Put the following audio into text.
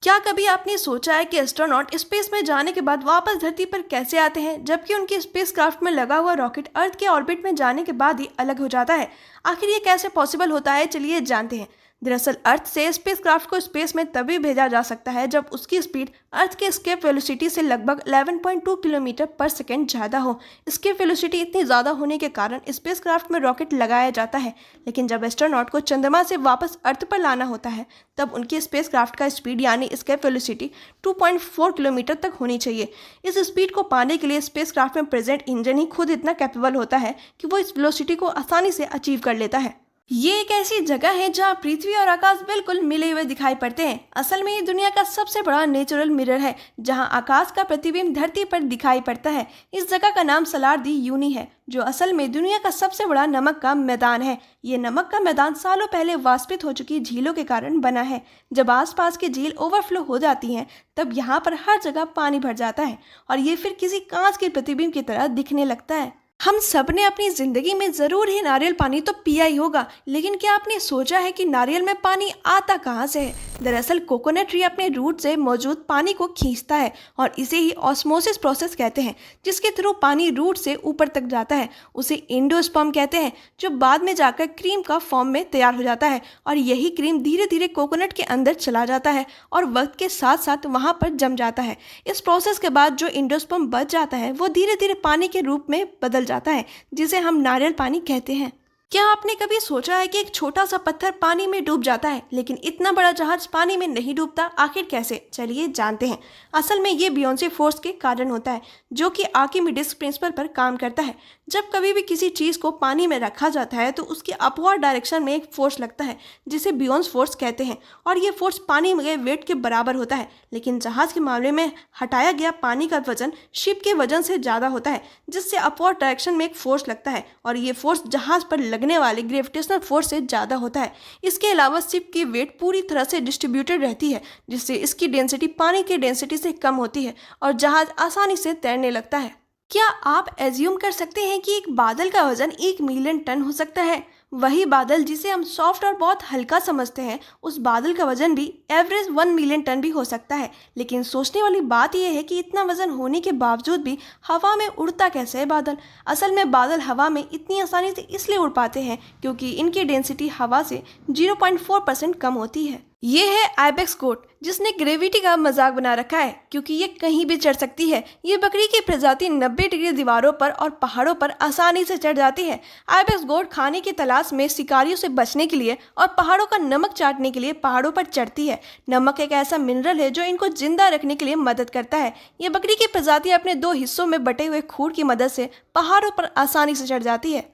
क्या कभी आपने सोचा है कि एस्ट्रोनॉट स्पेस में जाने के बाद वापस धरती पर कैसे आते हैं, जबकि उनके स्पेसक्राफ्ट में लगा हुआ रॉकेट अर्थ के ऑर्बिट में जाने के बाद ही अलग हो जाता है। आखिर ये कैसे पॉसिबल होता है, चलिए जानते हैं। दरअसल अर्थ से स्पेसक्राफ्ट को स्पेस में तभी भेजा जा सकता है जब उसकी स्पीड अर्थ के एस्केप वेलोसिटी से लगभग 11.2 किलोमीटर पर सेकेंड ज़्यादा हो। एस्केप वेलोसिटी इतनी ज़्यादा होने के कारण स्पेसक्राफ्ट में रॉकेट लगाया जाता है, लेकिन जब एस्ट्रोनॉट को चंद्रमा से वापस अर्थ पर लाना होता है तब उनकी स्पेसक्राफ्ट का स्पीड यानी एस्केप वेलोसिटी 2.4 किलोमीटर तक होनी चाहिए। इस स्पीड को पाने के लिए स्पेसक्राफ्ट में प्रेजेंट इंजन ही खुद इतना कैपेबल होता है कि वो इस वेलोसिटी को आसानी से अचीव कर लेता है। ये एक ऐसी जगह है जहाँ पृथ्वी और आकाश बिल्कुल मिले हुए दिखाई पड़ते हैं। असल में ये दुनिया का सबसे बड़ा नेचुरल मिरर है, जहाँ आकाश का प्रतिबिंब धरती पर दिखाई पड़ता है। इस जगह का नाम सलार दी यूनी है, जो असल में दुनिया का सबसे बड़ा नमक का मैदान है। ये नमक का मैदान सालों पहले वाष्पित हो चुकी झीलों के कारण बना है। जब आसपास की झील ओवरफ्लो हो जाती हैं, तब यहाँ पर हर जगह पानी भर जाता है और ये फिर किसी कांच के प्रतिबिंब की तरह दिखने लगता है। हम सब ने अपनी जिंदगी में जरूर ही नारियल पानी तो पिया ही होगा, लेकिन क्या आपने सोचा है कि नारियल में पानी आता कहाँ से है? दरअसल कोकोनट ट्री अपने रूट से मौजूद पानी को खींचता है और इसे ही ऑस्मोसिस प्रोसेस कहते हैं, जिसके थ्रू पानी रूट से ऊपर तक जाता है। उसे एंडोस्पर्म कहते हैं, जो बाद में जाकर क्रीम का फॉर्म में तैयार हो जाता है और यही क्रीम धीरे धीरे कोकोनट के अंदर चला जाता है और वक्त के साथ साथ वहाँ पर जम जाता है। इस प्रोसेस के बाद जो एंडोस्पर्म बच जाता है वो धीरे धीरे पानी के रूप में बदल जाता है, जिसे हम नारियल पानी कहते हैं। क्या आपने कभी सोचा है कि एक छोटा सा पत्थर पानी में डूब जाता है, लेकिन इतना बड़ा जहाज पानी में नहीं डूबता? आखिर कैसे, चलिए जानते हैं। असल में ये बियोंसे फोर्स के कारण होता है, जो कि आर्किमिडीज प्रिंसिपल पर काम करता है। जब कभी भी किसी चीज़ को पानी में रखा जाता है तो उसके अपवर्ड डायरेक्शन में एक फोर्स लगता है, जिसे बियोंस फोर्स कहते हैं, और ये फोर्स पानी में वेट के बराबर होता है। लेकिन जहाज के मामले में हटाया गया पानी का वजन शिप के वजन से ज़्यादा होता है, जिससे अपवर्ड डायरेक्शन में एक फोर्स लगता है और ये फोर्स जहाज पर लगने वाले ग्रेविटेशनल फोर्स से ज़्यादा होता है। इसके अलावा शिप की वेट पूरी तरह से डिस्ट्रीब्यूटेड रहती है, जिससे इसकी डेंसिटी पानी की डेंसिटी से कम होती है और जहाज आसानी से तैरने लगता है। क्या आप एज्यूम कर सकते हैं कि एक बादल का वजन 1 मिलियन टन हो सकता है? वही बादल जिसे हम सॉफ्ट और बहुत हल्का समझते हैं, उस बादल का वजन भी एवरेज 1 मिलियन टन भी हो सकता है। लेकिन सोचने वाली बात यह है कि इतना वजन होने के बावजूद भी हवा में उड़ता कैसे है बादल? असल में बादल हवा में इतनी आसानी से इसलिए उड़ पाते हैं क्योंकि इनकी डेंसिटी हवा से 0.4% कम होती है। ये है आइबेक्स गोट, जिसने ग्रेविटी का मजाक बना रखा है क्योंकि ये कहीं भी चढ़ सकती है। ये बकरी की प्रजाति 90 डिग्री दीवारों पर और पहाड़ों पर आसानी से चढ़ जाती है। आइबेक्स गोट खाने की तलाश में शिकारियों से बचने के लिए और पहाड़ों का नमक चाटने के लिए पहाड़ों पर चढ़ती है। नमक एक ऐसा मिनरल है जो इनको जिंदा रखने के लिए मदद करता है। ये बकरी की प्रजाति अपने 2 हिस्सों में बटे हुए खूर की मदद से पहाड़ों पर आसानी से चढ़ जाती है।